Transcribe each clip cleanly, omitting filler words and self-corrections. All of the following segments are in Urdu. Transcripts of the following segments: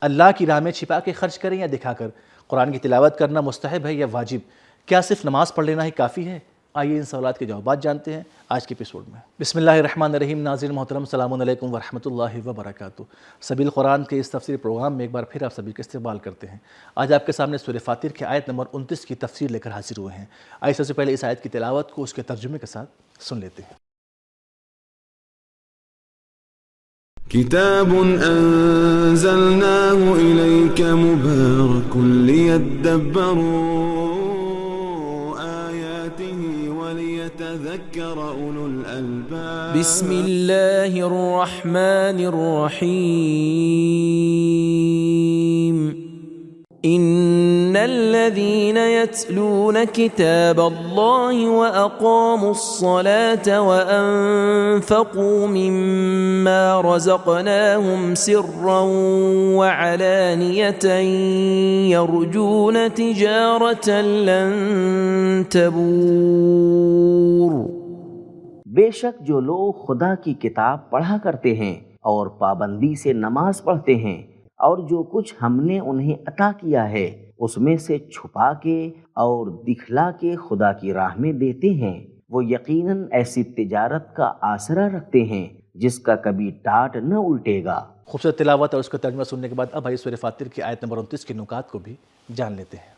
اللہ کی راہ میں چھپا کے خرچ کریں یا دکھا کر؟ قرآن کی تلاوت کرنا مستحب ہے یا واجب؟ کیا صرف نماز پڑھ لینا ہی کافی ہے؟ آئیے ان سوالات کے جوابات جانتے ہیں آج کے ایپیسوڈ میں۔ بسم اللہ الرحمن الرحیم۔ ناظرین محترم، السلام علیکم ورحمۃ اللہ وبرکاتہ۔ سبیل قرآن کے اس تفسیری پروگرام میں ایک بار پھر آپ سبھی کا استقبال کرتے ہیں۔ آج آپ کے سامنے سورہ فاطر کی آیت نمبر 29 کی تفسیر لے کر حاضر ہوئے ہیں۔ آئیے سب سے پہلے اس آیت کی تلاوت کو اس کے ترجمے کے ساتھ سن لیتے ہیں۔ كتاب أنزلناه إليك مبارك ليدبروا آياته وليتذكر أولو الألباب بسم الله الرحمن الرحيم إن الذين يتلون كتاب الله وأقاموا الصلاة وأنفقوا مما رزقناهم سرا وعلانية يرجون تجارة لن تبور۔ بے شک جو لوگ خدا کی کتاب پڑھا کرتے ہیں اور پابندی سے نماز پڑھتے ہیں اور جو کچھ ہم نے انہیں عطا کیا ہے اس میں سے چھپا کے اور دکھلا کے خدا کی راہ میں دیتے ہیں، وہ یقیناً ایسی تجارت کا آسرا رکھتے ہیں جس کا کبھی ٹاٹ نہ الٹے گا۔ خوبصورت تلاوت اور اس کا ترجمہ سننے کے بعد اب آئیے سورہ فاطر کی آیت نمبر 29 کے نکات کو بھی جان لیتے ہیں۔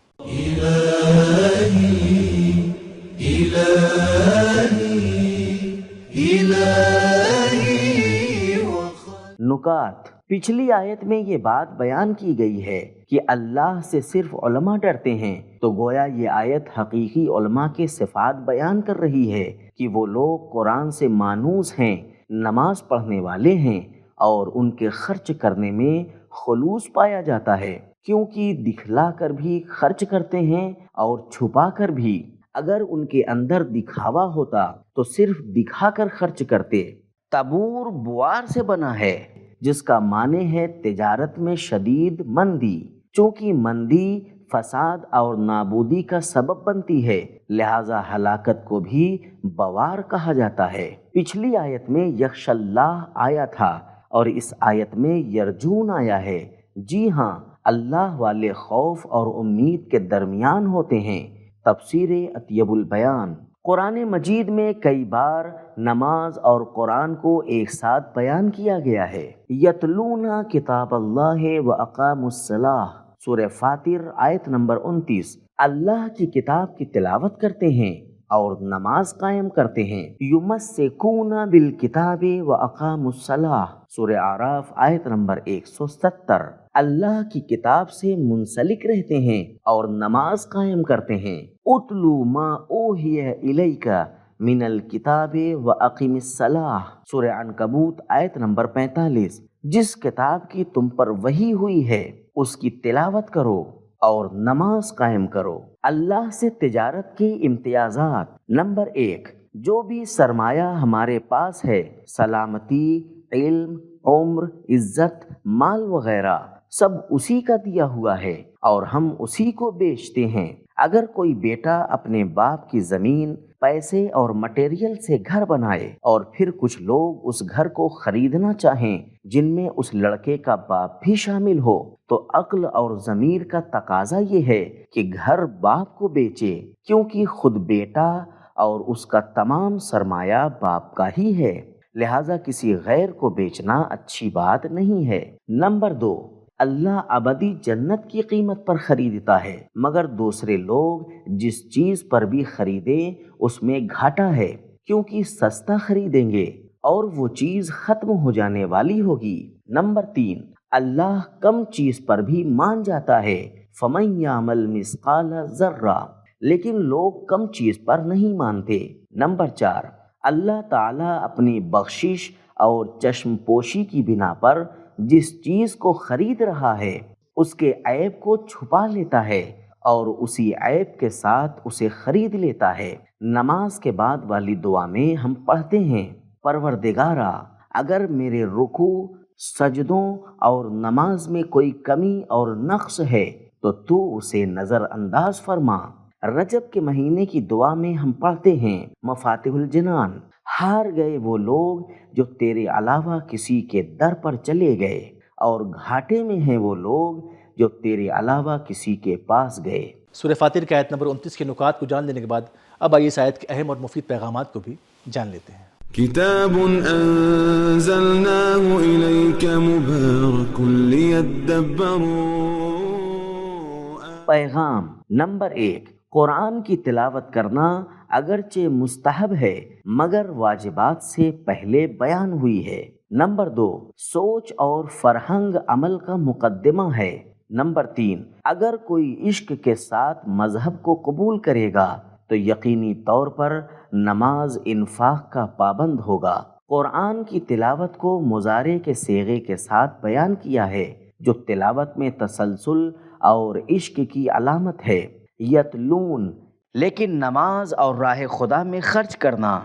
نکات۔ پچھلی آیت میں یہ بات بیان کی گئی ہے کہ اللہ سے صرف علماء ڈرتے ہیں، تو گویا یہ آیت حقیقی علماء کے صفات بیان کر رہی ہے کہ وہ لوگ قرآن سے مانوس ہیں، نماز پڑھنے والے ہیں اور ان کے خرچ کرنے میں خلوص پایا جاتا ہے، کیونکہ دکھلا کر بھی خرچ کرتے ہیں اور چھپا کر بھی۔ اگر ان کے اندر دکھاوا ہوتا تو صرف دکھا کر خرچ کرتے۔ تبور بوار سے بنا ہے جس کا معنی ہے تجارت میں شدید مندی، چونکہ مندی فساد اور نابودی کا سبب بنتی ہے، لہذا ہلاکت کو بھی بوار کہا جاتا ہے۔ پچھلی آیت میں یخش اللہ آیا تھا اور اس آیت میں یرجون آیا ہے۔ جی ہاں، اللہ والے خوف اور امید کے درمیان ہوتے ہیں۔ تفسیر اطیب البیان۔ قرآن مجید میں کئی بار نماز اور قرآن کو ایک ساتھ بیان کیا گیا ہے۔ یتلون کتاب اللہ و اقاموا الصلاۃ، سورہ فاطر آیت نمبر 29۔ اللہ کی کتاب کی تلاوت کرتے ہیں اور نماز قائم کرتے ہیں۔ یمسکون بالکتاب و اقاموا الصلاۃ، سورہ اعراف آیت نمبر 170۔ اللہ کی کتاب سے منسلک رہتے ہیں اور نماز قائم کرتے ہیں۔ اتلو ما اوحی الیک من الکتاب و اقم الصلاۃ، سورہ عنکبوت آیت نمبر 45۔ جس کتاب کی تم پر وحی ہوئی ہے اس کی تلاوت کرو اور نماز قائم کرو۔ اللہ سے تجارت کے امتیازات۔ نمبر 1، جو بھی سرمایہ ہمارے پاس ہے، سلامتی، علم، عمر، عزت، مال وغیرہ، سب اسی کا دیا ہوا ہے اور ہم اسی کو بیچتے ہیں۔ اگر کوئی بیٹا اپنے باپ کی زمین، پیسے اور مٹیریل سے گھر بنائے اور پھر کچھ لوگ اس گھر کو خریدنا چاہیں جن میں اس لڑکے کا باپ بھی شامل ہو، تو عقل اور ضمیر کا تقاضا یہ ہے کہ گھر باپ کو بیچے، کیونکہ خود بیٹا اور اس کا تمام سرمایہ باپ کا ہی ہے، لہذا کسی غیر کو بیچنا اچھی بات نہیں ہے۔ نمبر 2، اللہ ابدی جنت کی قیمت پر خریدتا ہے، مگر دوسرے لوگ جس چیز پر بھی خریدیں اس میں گھاٹا ہے، کیونکہ سستا خریدیں گے اور وہ چیز ختم ہو جانے والی ہوگی۔ نمبر 3، اللہ کم چیز پر بھی مان جاتا ہے، فَمَن يَعْمَلْ مِثْقَالَ ذَرَّةٍ، لیکن لوگ کم چیز پر نہیں مانتے۔ نمبر 4، اللہ تعالیٰ اپنی بخشش اور چشم پوشی کی بنا پر جس چیز کو خرید رہا ہے اس کے عیب کو چھپا لیتا ہے اور اسی عیب کے ساتھ اسے خرید لیتا ہے۔ نماز کے بعد والی دعا میں ہم پڑھتے ہیں، پروردگارا، اگر میرے رکوع، سجدوں اور نماز میں کوئی کمی اور نقص ہے تو اسے نظر انداز فرما۔ رجب کے مہینے کی دعا میں ہم پڑھتے ہیں، مفاتیح الجنان، ہار گئے وہ لوگ جو تیرے علاوہ کسی کے در پر چلے گئے اور گھاٹے میں ہیں وہ لوگ جو تیرے علاوہ کسی کے پاس گئے۔ سورہ فاطر کی آیت نمبر 29 کے نکات کو جان لینے کے بعد اب آئیے اس آیت کے اہم اور مفید پیغامات کو بھی جان لیتے ہیں۔ كتاب أنزلناه إليك مبارك ليدبروا۔ پیغام نمبر 1، قرآن کی تلاوت کرنا اگرچہ مستحب ہے مگر واجبات سے پہلے بیان ہوئی ہے۔ نمبر 2، سوچ اور فرہنگ عمل کا مقدمہ ہے۔ نمبر 3، اگر کوئی عشق کے ساتھ مذہب کو قبول کرے گا تو یقینی طور پر نماز انفاق کا پابند ہوگا۔ قرآن کی تلاوت کو مضارع کے صیغے کے ساتھ بیان کیا ہے جو تلاوت میں تسلسل اور عشق کی علامت ہے۔ یتلون، لیکن نماز اور راہ خدا میں خرچ کرنا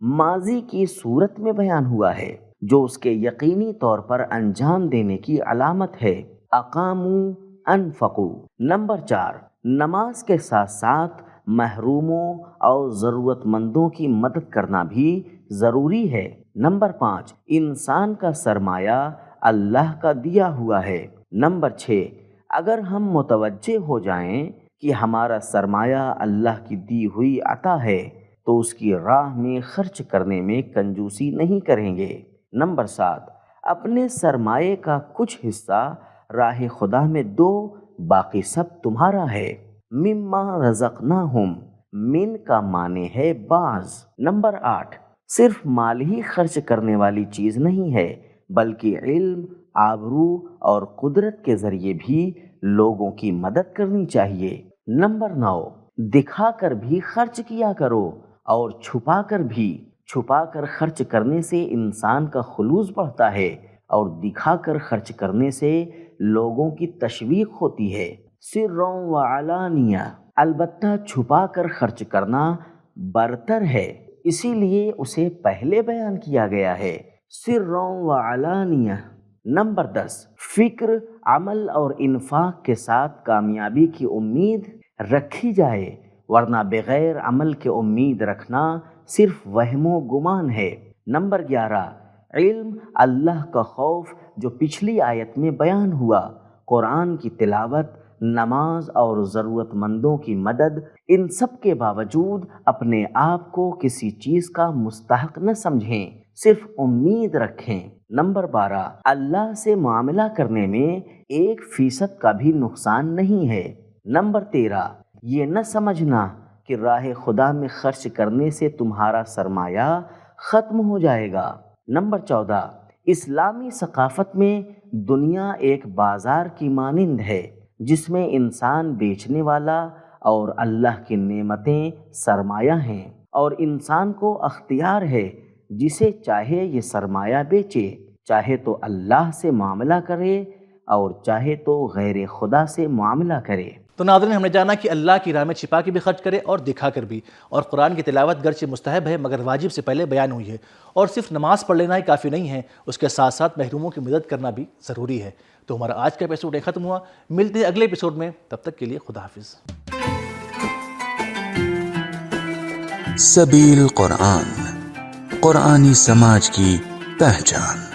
ماضی کی صورت میں بیان ہوا ہے جو اس کے یقینی طور پر انجام دینے کی علامت ہے۔ اقاموا انفقوا۔ نمبر 4، نماز کے ساتھ ساتھ محروموں اور ضرورت مندوں کی مدد کرنا بھی ضروری ہے۔ نمبر 5، انسان کا سرمایہ اللہ کا دیا ہوا ہے۔ نمبر 6، اگر ہم متوجہ ہو جائیں کہ ہمارا سرمایہ اللہ کی دی ہوئی عطا ہے تو اس کی راہ میں خرچ کرنے میں کنجوسی نہیں کریں گے۔ نمبر 7، اپنے سرمایے کا کچھ حصہ راہ خدا میں دو، باقی سب تمہارا ہے۔ مما رزقناہم، من کا معنی ہے بعض۔ نمبر 8، صرف مال ہی خرچ کرنے والی چیز نہیں ہے بلکہ علم، آبرو اور قدرت کے ذریعے بھی لوگوں کی مدد کرنی چاہیے۔ نمبر 9، دکھا کر بھی خرچ کیا کرو اور چھپا کر بھی۔ چھپا کر خرچ کرنے سے انسان کا خلوص بڑھتا ہے اور دکھا کر خرچ کرنے سے لوگوں کی تشویق ہوتی ہے۔ سرًا وعلانیہ، البتہ چھپا کر خرچ کرنا برتر ہے، اسی لیے اسے پہلے بیان کیا گیا ہے، سرًا وعلانیہ۔ نمبر 10، فکر، عمل اور انفاق کے ساتھ کامیابی کی امید رکھی جائے، ورنہ بغیر عمل کے امید رکھنا صرف وہم و گمان ہے۔ نمبر 11، علم، اللہ کا خوف جو پچھلی آیت میں بیان ہوا، قرآن کی تلاوت، نماز اور ضرورت مندوں کی مدد، ان سب کے باوجود اپنے آپ کو کسی چیز کا مستحق نہ سمجھیں، صرف امید رکھیں۔ نمبر 12، اللہ سے معاملہ کرنے میں 1% کا بھی نقصان نہیں ہے۔ نمبر 13، یہ نہ سمجھنا کہ راہ خدا میں خرچ کرنے سے تمہارا سرمایہ ختم ہو جائے گا۔ نمبر 14، اسلامی ثقافت میں دنیا ایک بازار کی مانند ہے جس میں انسان بیچنے والا اور اللہ کی نعمتیں سرمایہ ہیں، اور انسان کو اختیار ہے جسے چاہے یہ سرمایہ بیچے، چاہے تو اللہ سے معاملہ کرے اور چاہے تو غیر خدا سے معاملہ کرے۔ تو ناظرین، ہم نے جانا کہ اللہ کی راہ میں چھپا کے بھی خرچ کرے اور دکھا کر بھی، اور قرآن کی تلاوت گرچہ مستحب ہے مگر واجب سے پہلے بیان ہوئی ہے، اور صرف نماز پڑھ لینا ہی کافی نہیں ہے، اس کے ساتھ ساتھ محروموں کی مدد کرنا بھی ضروری ہے۔ تو ہمارا آج کا ایپیسوڈ ختم ہوا، ملتے ہیں اگلے ایپیسوڈ میں، تب تک کے لیے خدا حافظ۔ سبیل قرآن، قرآنی سماج کی پہچان۔